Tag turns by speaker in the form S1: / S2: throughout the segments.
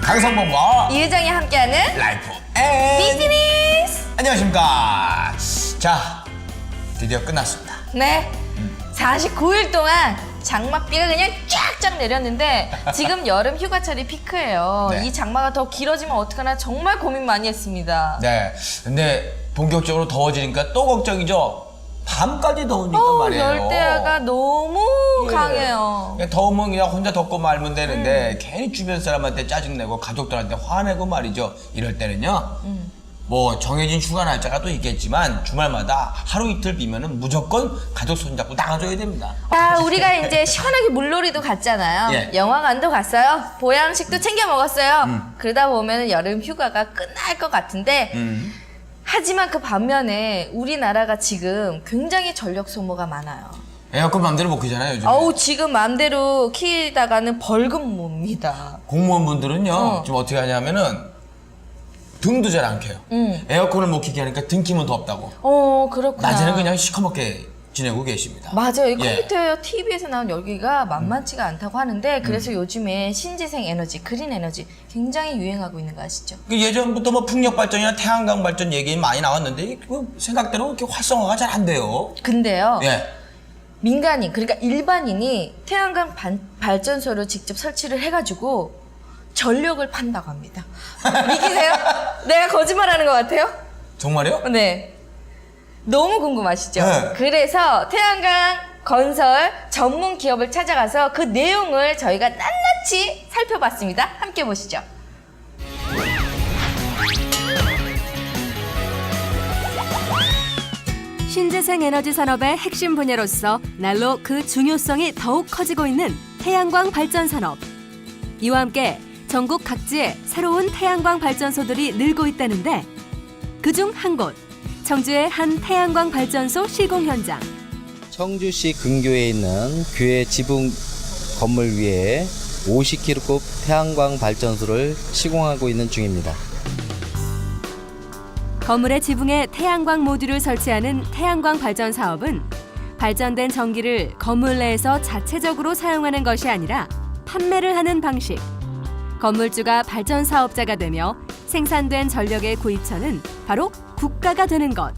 S1: 강성범과
S2: 이혜정이 함께하는
S1: 라이프 앤
S2: 비즈니스.
S1: 안녕하십니까. 자, 드디어 끝났습니다.
S2: 네, 49일 동안 장맛비가 그냥 쫙쫙 내렸는데 지금 여름 휴가철이 피크예요.
S1: 네.
S2: 이 장마가 더 길어지면 어떡하나 정말 고민 많이 했습니다.
S1: 네, 근데 본격적으로 더워지니까 또 걱정이죠. 밤까지 더우니까 말이에요.
S2: 열대야가 너무
S1: 예.
S2: 강해요.
S1: 그냥 더우면 그냥 혼자 덥고 말면 되는데 괜히 주변 사람한테 짜증내고 가족들한테 화내고 말이죠. 이럴 때는요. 뭐 정해진 휴가 날짜가 또 있겠지만 주말마다 하루 이틀 비면은 무조건 가족 손잡고 나가줘야 됩니다.
S2: 자, 우리가 이제 시원하게 물놀이도 갔잖아요.
S1: 예.
S2: 영화관도 갔어요. 보양식도 챙겨 먹었어요. 그러다 보면 여름 휴가가 끝날 것 같은데 하지만 그 반면에 우리나라가 지금 굉장히 전력 소모가 많아요.
S1: 에어컨 맘대로 못 키잖아요, 요즘.
S2: 어우, 지금 맘대로 키다가는 벌금 뭡니다.
S1: 공무원분들은요, 지금 어떻게 하냐면은 등도 잘 안 켜요. 에어컨을 못 키게 하니까 등 키면 덥다고.
S2: 그렇구나.
S1: 낮에는 그냥 시커멓게 지내고 계십니다.
S2: 맞아요. 이
S1: 예.
S2: 컴퓨터, TV에서 나온 열기가 만만치가 않다고 하는데 그래서 요즘에 신재생 에너지, 그린 에너지 굉장히 유행하고 있는 거 아시죠?
S1: 그 예전부터 뭐 풍력 발전이나 태양광 발전 얘기 많이 나왔는데 그 생각대로 이렇게 활성화가 잘 안 돼요.
S2: 근데요.
S1: 예.
S2: 민간인, 그러니까 일반인이 태양광 발전소를 직접 설치를 해가지고 전력을 판다고 합니다. 믿기세요? 내가 거짓말하는 것 같아요?
S1: 정말요?
S2: 네. 너무 궁금하시죠?
S1: 네.
S2: 그래서 태양광 건설 전문 기업을 찾아가서 그 내용을 저희가 낱낱이 살펴봤습니다. 함께 보시죠.
S3: 신재생 에너지 산업의 핵심 분야로서 날로 그 중요성이 더욱 커지고 있는 태양광 발전 산업. 이와 함께 전국 각지에 새로운 태양광 발전소들이 늘고 있다는데 그중 한 곳, 청주의 한 태양광 발전소 시공 현장.
S4: 청주시 근교에 있는 교회 지붕 건물 위에 50kW 태양광 발전소를 시공하고 있는 중입니다.
S3: 건물의 지붕에 태양광 모듈을 설치하는 태양광 발전 사업은 발전된 전기를 건물 내에서 자체적으로 사용하는 것이 아니라 판매를 하는 방식. 건물주가 발전 사업자가 되며 생산된 전력의 구입처는 바로 국가가 되는 것.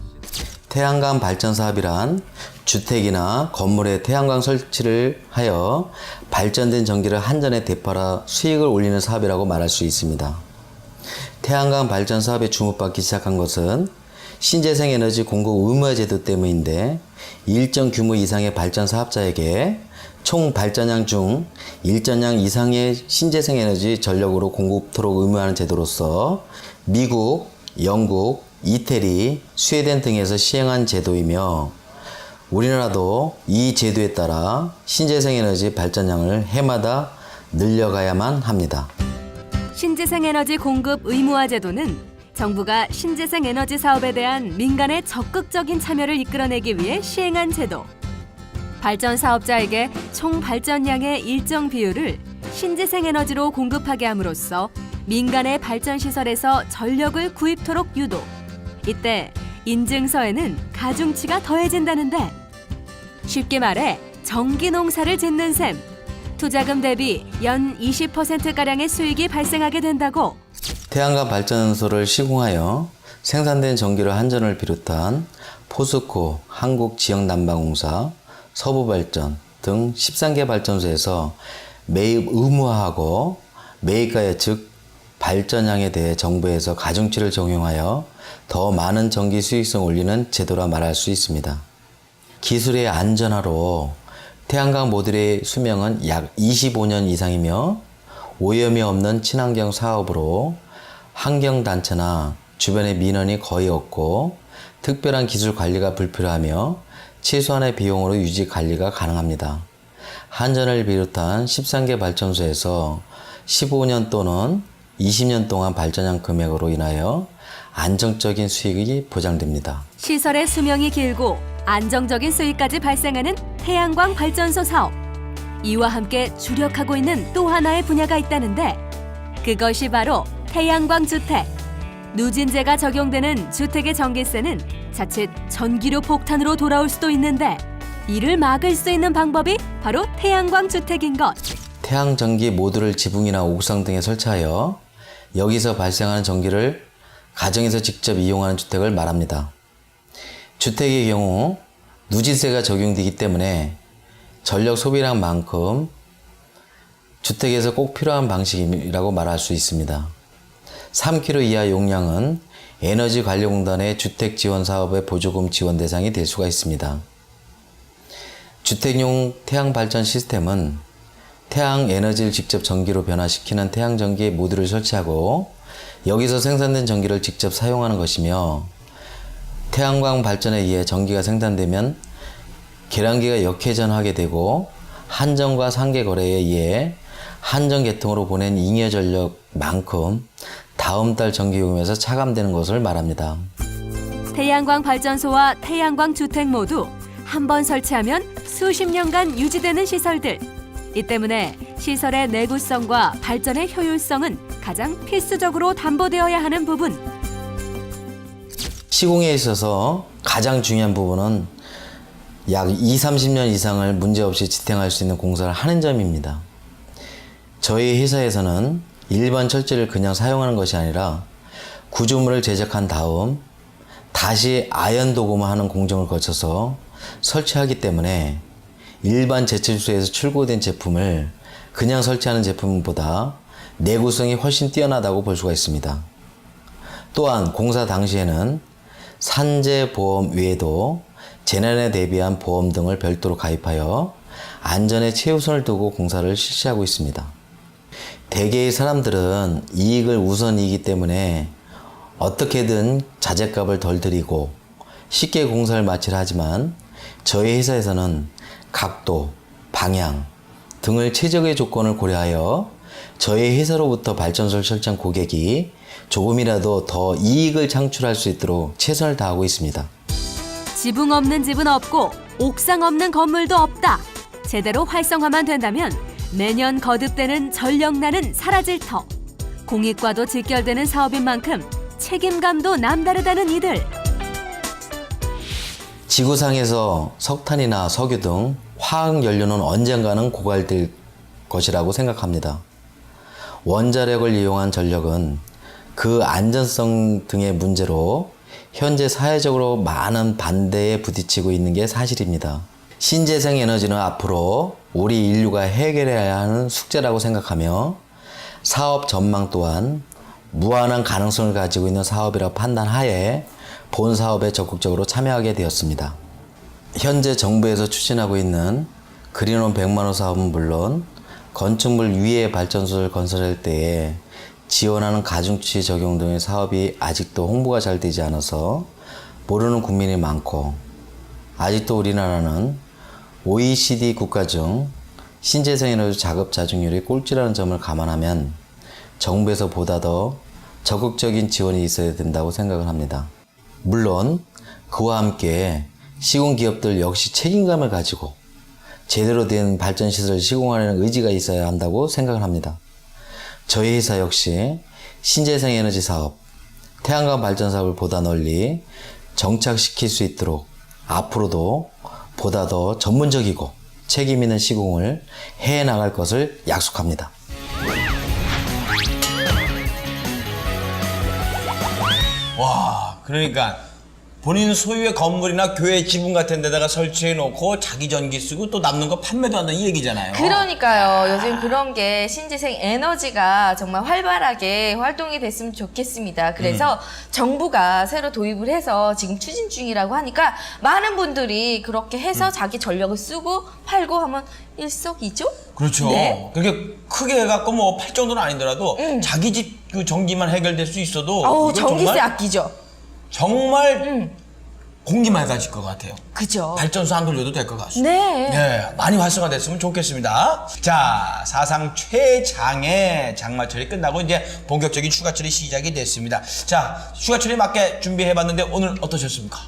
S4: 태양광 발전 사업이란 주택이나 건물에 태양광 설치를 하여 발전된 전기를 한전에 대팔아 수익을 올리는 사업이라고 말할 수 있습니다. 태양광 발전 사업에 주목받기 시작한 것은 신재생 에너지 공급 의무화 제도 때문인데 일정 규모 이상의 발전 사업자에게 총 발전량 중 일정량 이상의 신재생 에너지 전력으로 공급토록 의무화하는 제도로서 미국, 영국, 이태리, 스웨덴 등에서 시행한 제도이며 우리나라도 이 제도에 따라 신재생 에너지 발전량을 해마다 늘려가야만 합니다.
S3: 신재생 에너지 공급 의무화 제도는 정부가 신재생 에너지 사업에 대한 민간의 적극적인 참여를 이끌어내기 위해 시행한 제도. 발전 사업자에게 총 발전량의 일정 비율을 신재생 에너지로 공급하게 함으로써 민간의 발전 시설에서 전력을 구입토록 유도. 이때 인증서에는 가중치가 더해진다는데 쉽게 말해 전기 농사를 짓는 셈. 투자금 대비 연 20%가량의 수익이 발생하게 된다고.
S4: 태양광 발전소를 시공하여 생산된 전기를 한전을 비롯한 포스코, 한국지역난방공사, 서부발전 등 13개 발전소에서 매입 의무화하고 매입가액 즉 발전량에 대해 정부에서 가중치를 적용하여 더 많은 전기 수익성을 올리는 제도라 말할 수 있습니다. 기술의 안전화로 태양광 모듈의 수명은 약 25년 이상이며 오염이 없는 친환경 사업으로 환경단체나 주변의 민원이 거의 없고 특별한 기술 관리가 불필요하며 최소한의 비용으로 유지 관리가 가능합니다. 한전을 비롯한 13개 발전소에서 15년 또는 20년 동안 발전량 금액으로 인하여 안정적인 수익이 보장됩니다.
S3: 시설의 수명이 길고 안정적인 수익까지 발생하는 태양광 발전소 사업. 이와 함께 주력하고 있는 또 하나의 분야가 있다는데 그것이 바로 태양광 주택. 누진제가 적용되는 주택의 전기세는 자칫 전기료 폭탄으로 돌아올 수도 있는데 이를 막을 수 있는 방법이 바로 태양광 주택인 것.
S4: 태양전기 모듈을 지붕이나 옥상 등에 설치하여 여기서 발생하는 전기를 가정에서 직접 이용하는 주택을 말합니다. 주택의 경우 누진세가 적용되기 때문에 전력 소비량만큼 주택에서 꼭 필요한 방식이라고 말할 수 있습니다. 3kW 이하 용량은 에너지관리공단의 주택지원사업의 보조금 지원 대상이 될 수가 있습니다. 주택용 태양발전 시스템은 태양 에너지를 직접 전기로 변화시키는 태양전기 모듈을 설치하고 여기서 생산된 전기를 직접 사용하는 것이며, 태양광 발전에 의해 전기가 생산되면 계량기가 역회전하게 되고 한전과 상계 거래에 의해 한전 계통으로 보낸 잉여 전력만큼 다음 달 전기요금에서 차감되는 것을 말합니다.
S3: 태양광 발전소와 태양광 주택 모두 한 번 설치하면 수십 년간 유지되는 시설들. 이 때문에 시설의 내구성과 발전의 효율성은 가장 필수적으로 담보되어야 하는 부분.
S4: 시공에 있어서 가장 중요한 부분은 약 20-30년 이상을 문제없이 지탱할 수 있는 공사를 하는 점입니다. 저희 회사에서는 일반 철제를 그냥 사용하는 것이 아니라 구조물을 제작한 다음 다시 아연 도금하는 공정을 거쳐서 설치하기 때문에 일반 제철소에서 출고된 제품을 그냥 설치하는 제품보다 내구성이 훨씬 뛰어나다고 볼 수가 있습니다. 또한 공사 당시에는 산재 보험 외에도 재난에 대비한 보험 등을 별도로 가입하여 안전에 최우선을 두고 공사를 실시하고 있습니다. 대개의 사람들은 이익을 우선이기 때문에 어떻게든 자재값을 덜 들이고 쉽게 공사를 마치려 하지만, 저희 회사에서는 각도, 방향 등을 최적의 조건을 고려하여 저희 회사로부터 발전소를 설치한 고객이 조금이라도 더 이익을 창출할 수 있도록 최선을 다하고 있습니다.
S3: 지붕 없는 집은 없고 옥상 없는 건물도 없다. 제대로 활성화만 된다면 매년 거듭되는 전력난은 사라질 터. 공익과도 직결되는 사업인 만큼 책임감도 남다르다는 이들.
S4: 지구상에서 석탄이나 석유 등 화학연료는 언젠가는 고갈될 것이라고 생각합니다. 원자력을 이용한 전력은 그 안전성 등의 문제로 현재 사회적으로 많은 반대에 부딪히고 있는 게 사실입니다. 신재생 에너지는 앞으로 우리 인류가 해결해야 하는 숙제라고 생각하며 사업 전망 또한 무한한 가능성을 가지고 있는 사업이라 판단하에 본 사업에 적극적으로 참여하게 되었습니다. 현재 정부에서 추진하고 있는 그린홈 100만호 사업은 물론 건축물 위에 발전소를 건설할 때에 지원하는 가중치 적용 등의 사업이 아직도 홍보가 잘 되지 않아서 모르는 국민이 많고, 아직도 우리나라는 OECD 국가 중 신재생에너지 자급자족률이 꼴찌라는 점을 감안하면 정부에서 보다 더 적극적인 지원이 있어야 된다고 생각을 합니다. 물론 그와 함께 시공기업들 역시 책임감을 가지고 제대로 된 발전시설을 시공하려는 의지가 있어야 한다고 생각을 합니다. 저희 회사 역시 신재생에너지 사업, 태양광 발전 사업을 보다 널리 정착시킬 수 있도록 앞으로도 보다 더 전문적이고 책임 있는 시공을 해나갈 것을 약속합니다.
S1: 와, 그러니까 본인 소유의 건물이나 교회 지붕 같은 데다가 설치해 놓고 자기 전기 쓰고 또 남는 거 판매도 한다는 이 얘기잖아요.
S2: 그러니까요. 요즘 그런 게 신재생 에너지가 정말 활발하게 활동이 됐으면 좋겠습니다. 그래서 정부가 새로 도입을 해서 지금 추진 중이라고 하니까 많은 분들이 그렇게 해서 자기 전력을 쓰고 팔고 하면 일석이조?
S1: 그렇죠.
S2: 네.
S1: 그렇게 크게 해갖고 뭐 팔 정도는 아니더라도 자기 집 그 전기만 해결될 수 있어도
S2: 어우,
S1: 이건
S2: 전기세 아끼죠.
S1: 정말 공기만 가질 것 같아요.
S2: 그죠.
S1: 발전소 안 돌려도 될 것 같습니다.
S2: 네.
S1: 네, 많이 활성화됐으면 좋겠습니다. 자, 사상 최장의 장마철이 끝나고 이제 본격적인 휴가철이 시작이 됐습니다. 자, 휴가철에 맞게 준비해봤는데 오늘 어떠셨습니까?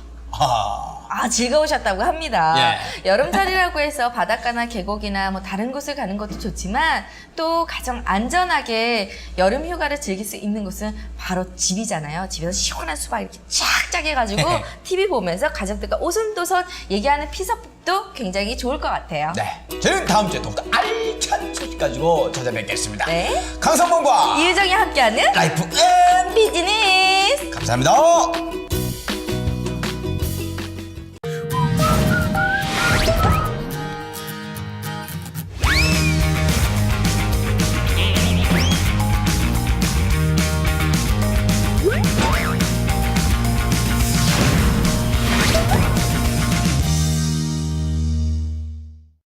S2: 즐거우셨다고 합니다.
S1: 예.
S2: 여름살이라고 해서 바닷가나 계곡이나 뭐 다른 곳을 가는 것도 좋지만 또 가장 안전하게 여름 휴가를 즐길 수 있는 곳은 바로 집이잖아요. 집에서 시원한 수박 이렇게 쫙쫙 해가지고 TV 보면서 가족들과 오손도손 얘기하는 피서법도 굉장히 좋을 것 같아요.
S1: 네, 저는 다음 주에 더욱더 알찬 소식 가지고 찾아뵙겠습니다.
S2: 네.
S1: 강성범과
S2: 이유정이 함께하는
S1: 라이프 앤
S2: 비즈니스.
S1: 감사합니다.